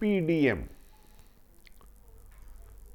PDM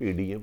PDM,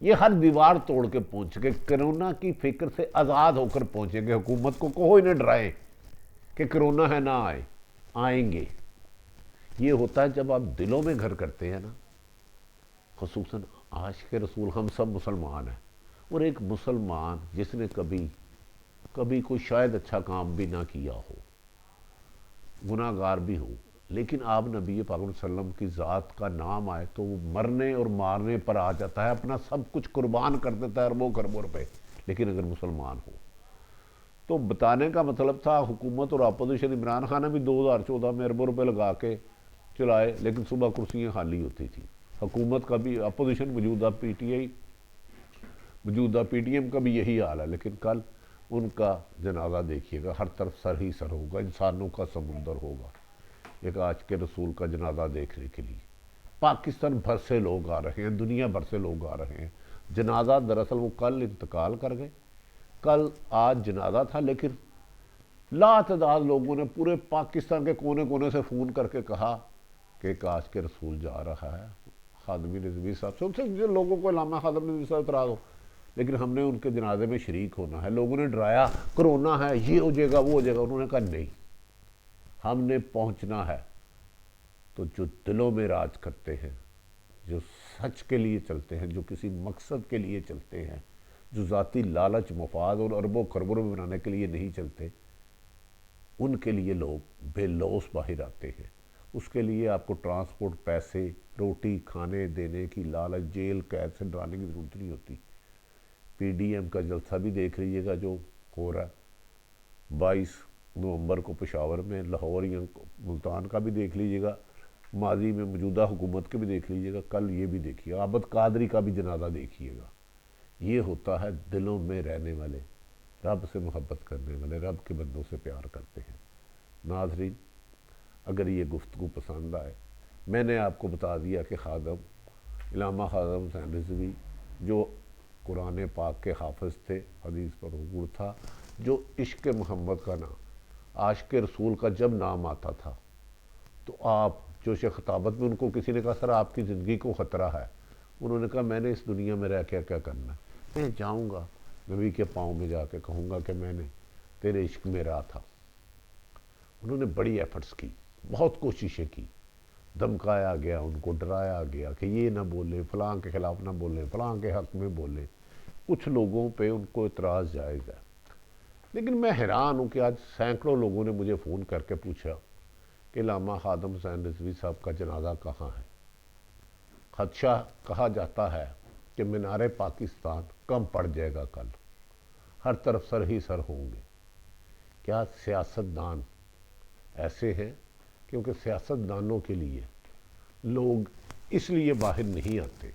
یہ ہر دیوار توڑ کے پہنچ گئے، کرونا کی فکر سے آزاد ہو کر پہنچیں گے۔ حکومت کو کہو انہیں ڈرائے کہ کرونا ہے، نہ آئے، آئیں گے۔ یہ ہوتا ہے جب آپ دلوں میں گھر کرتے ہیں نا، خصوصاً عاشق رسول ہم سب مسلمان ہیں، اور ایک مسلمان جس نے کبھی کوئی شاید اچھا کام بھی نہ کیا ہو، گناہ گار بھی ہو، لیکن آپ نبی پاک صلی اللہ علیہ وسلم کی ذات کا نام آئے تو وہ مرنے اور مارنے پر آ جاتا ہے، اپنا سب کچھ قربان کر دیتا ہے، اربوں خربوں روپے، لیکن اگر مسلمان ہو تو بتانے کا مطلب تھا حکومت اور اپوزیشن۔ عمران خان نے بھی 2014 میں اربوں روپے لگا کے چلائے، لیکن صبح کرسیاں خالی ہوتی تھی۔ حکومت کا بھی، اپوزیشن موجودہ پی ٹی آئی، موجودہ پی ٹی ایم کا بھی یہی حال ہے، لیکن کل ان کا جنازہ دیکھیے گا، ہر طرف سر ہی سر ہوگا، انسانوں کا سمندر ہوگا ایک عاشق رسول کا جنازہ دیکھنے کے لیے۔ پاکستان بھر سے لوگ آ رہے ہیں، دنیا بھر سے لوگ آ رہے ہیں۔ جنازہ دراصل وہ کل انتقال کر گئے، آج جنازہ تھا، لیکن لا تعداد لوگوں نے پورے پاکستان کے کونے کونے سے فون کر کے کہا کہ ایک عاشق رسول جا رہا ہے، خادمی رضوی صاحب سے، ان سے جن لوگوں کو علامہ خادم رضوی صاحب اعتراض ہو، لیکن ہم نے ان کے جنازے میں شریک ہونا ہے۔ لوگوں نے ڈرایا کرونا ہے، یہ ہو جائے گا، وہ ہو جائے گا، انہوں نے کہا نہیں، ہم نے پہنچنا ہے۔ تو جو دلوں میں راج کرتے ہیں، جو سچ کے لیے چلتے ہیں، جو کسی مقصد کے لیے چلتے ہیں، جو ذاتی لالچ مفاد اور اربوں خربوں میں بنانے کے لیے نہیں چلتے، ان کے لیے لوگ بے لوث باہر آتے ہیں۔ اس کے لیے آپ کو ٹرانسپورٹ، پیسے، روٹی کھانے دینے کی لالچ، جیل قید سے ڈرانے کی ضرورت نہیں ہوتی۔ پی ڈی ایم کا جلسہ بھی دیکھ لیجیے گا جو ہو رہا ہے 22 نومبر کو پشاور میں، لاہور یا ملتان کا بھی دیکھ لیجیے گا، ماضی میں موجودہ حکومت کے بھی دیکھ لیجیے گا، کل یہ بھی دیکھیے گا، عابد قادری کا بھی جنازہ دیکھیے گا۔ یہ ہوتا ہے دلوں میں رہنے والے، رب سے محبت کرنے والے، رب کے بندوں سے پیار کرتے ہیں۔ ناظرین، اگر یہ گفتگو پسند آئے، میں نے آپ کو بتا دیا کہ علامہ خادم حسین رضوی جو قرآن پاک کے حافظ تھے، حدیث پر عبور تھا، جو عشق محمد کا نام، عاشق رسول کا جب نام آتا تھا تو آپ جوش خطابت میں ان کو کسی نے کہا سر آپ کی زندگی کو خطرہ ہے، انہوں نے کہا میں نے اس دنیا میں رہ کے کیا کرنا ہے، میں جاؤں گا نبی کے پاؤں میں جا کے کہوں گا کہ میں نے تیرے عشق میں رہا تھا۔ انہوں نے بڑی ایفرٹس کی، بہت کوششیں کی، دھمکایا گیا، ان کو ڈرایا گیا کہ یہ نہ بولے، فلاں کے خلاف نہ بولیں، فلاں کے حق میں بولیں۔ کچھ لوگوں پہ ان کو اعتراض جائز ہے، لیکن میں حیران ہوں کہ آج سینکڑوں لوگوں نے مجھے فون کر کے پوچھا کہ علامہ خادم حسین رضوی صاحب کا جنازہ کہاں ہے۔ خدشہ کہا جاتا ہے کہ مینار پاکستان کم پڑ جائے گا کل، ہر طرف سر ہی سر ہوں گے۔ کیا سیاستدان ایسے ہیں؟ کیونکہ سیاستدانوں کے لیے لوگ اس لیے باہر نہیں آتے،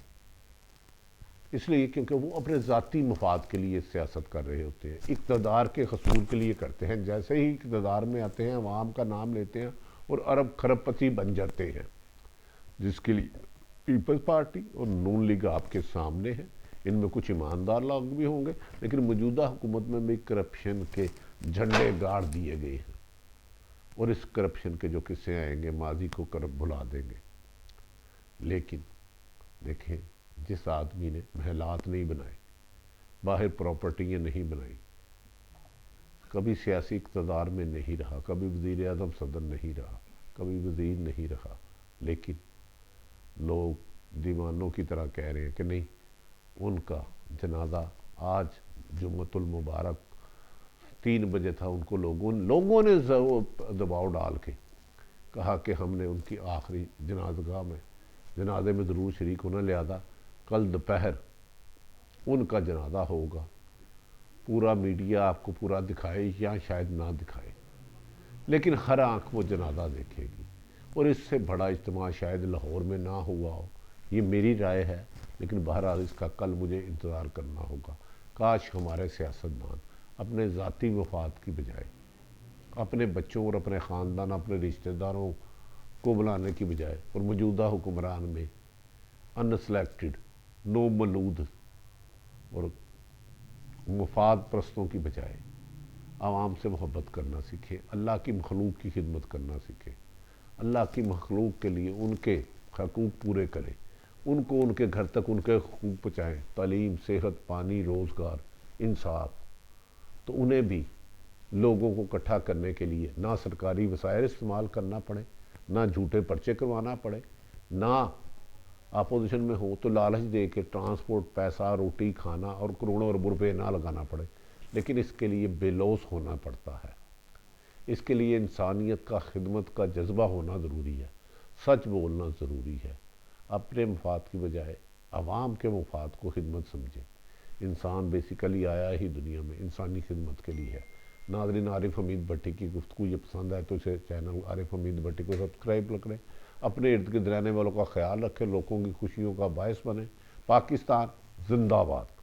اس لیے کیونکہ وہ اپنے ذاتی مفاد کے لیے سیاست کر رہے ہوتے ہیں، اقتدار کے حصول کے لیے کرتے ہیں۔ جیسے ہی اقتدار میں آتے ہیں، عوام کا نام لیتے ہیں اور ارب خرب پتی بن جاتے ہیں، جس کے لیے پیپلز پارٹی اور نون لیگ آپ کے سامنے ہے۔ ان میں کچھ ایماندار لوگ بھی ہوں گے، لیکن موجودہ حکومت میں بھی کرپشن کے جھنڈے گاڑ دیے گئے ہیں، اور اس کرپشن کے جو قصے آئیں گے ماضی کو بھلا دیں گے۔ لیکن دیکھیں، جس آدمی نے محلات نہیں بنائے، باہر پراپرٹیاں نہیں بنائی، کبھی سیاسی اقتدار میں نہیں رہا، کبھی وزیر اعظم صدر نہیں رہا، کبھی وزیر نہیں رہا، لیکن لوگ دیوانوں کی طرح کہہ رہے ہیں کہ نہیں، ان کا جنازہ آج جمعۃ المبارک 3 بجے تھا، ان کو لوگوں نے دباؤ ڈال کے کہا کہ ہم نے ان کی آخری جنازگاہ میں جنازے میں ضرور شریک ہونا، لہذا کل دوپہر ان کا جنازہ ہوگا۔ پورا میڈیا آپ کو پورا دکھائے یا شاید نہ دکھائے، لیکن ہر آنکھ وہ جنازہ دیکھے گی، اور اس سے بڑا اجتماع شاید لاہور میں نہ ہوا ہو، یہ میری رائے ہے، لیکن بہرحال اس کا کل مجھے انتظار کرنا ہوگا۔ کاش ہمارے سیاستدان اپنے ذاتی مفاد کی بجائے، اپنے بچوں اور اپنے خاندان، اپنے رشتہ داروں کو بلانے کی بجائے، اور موجودہ حکمران میں ان سلیکٹڈ، نو مولود اور مفاد پرستوں کی بجائے عوام سے محبت کرنا سیکھیں، اللہ کی مخلوق کی خدمت کرنا سیکھیں، اللہ کی مخلوق کے لیے ان کے حقوق پورے کریں، ان کو ان کے گھر تک ان کے حقوق پہنچائیں، تعلیم، صحت، پانی، روزگار، انصاف۔ تو انہیں بھی لوگوں کو اکٹھا کرنے کے لیے نہ سرکاری وسائل استعمال کرنا پڑے، نہ جھوٹے پرچے کروانا پڑے، نہ اپوزیشن میں ہو تو لالچ دے کے ٹرانسپورٹ، پیسہ، روٹی کھانا اور کروڑوں ارب روپے نہ لگانا پڑے، لیکن اس کے لیے بے لوث ہونا پڑتا ہے۔ اس کے لیے انسانیت کا، خدمت کا جذبہ ہونا ضروری ہے، سچ بولنا ضروری ہے، اپنے مفاد کی بجائے عوام کے مفاد کو خدمت سمجھے۔ انسان بیسیکلی آیا ہی دنیا میں انسانی خدمت کے لیے ہے۔ ناظرین، عارف حمید بھٹی کی گفتگو یہ پسند ہے تو اسے چینل عارف حمید بھٹی کو سبسکرائب کریں، اپنے ارد گرد رہنے والوں کا خیال رکھیں، لوگوں کی خوشیوں کا باعث بنیں۔ پاکستان زندہ باد۔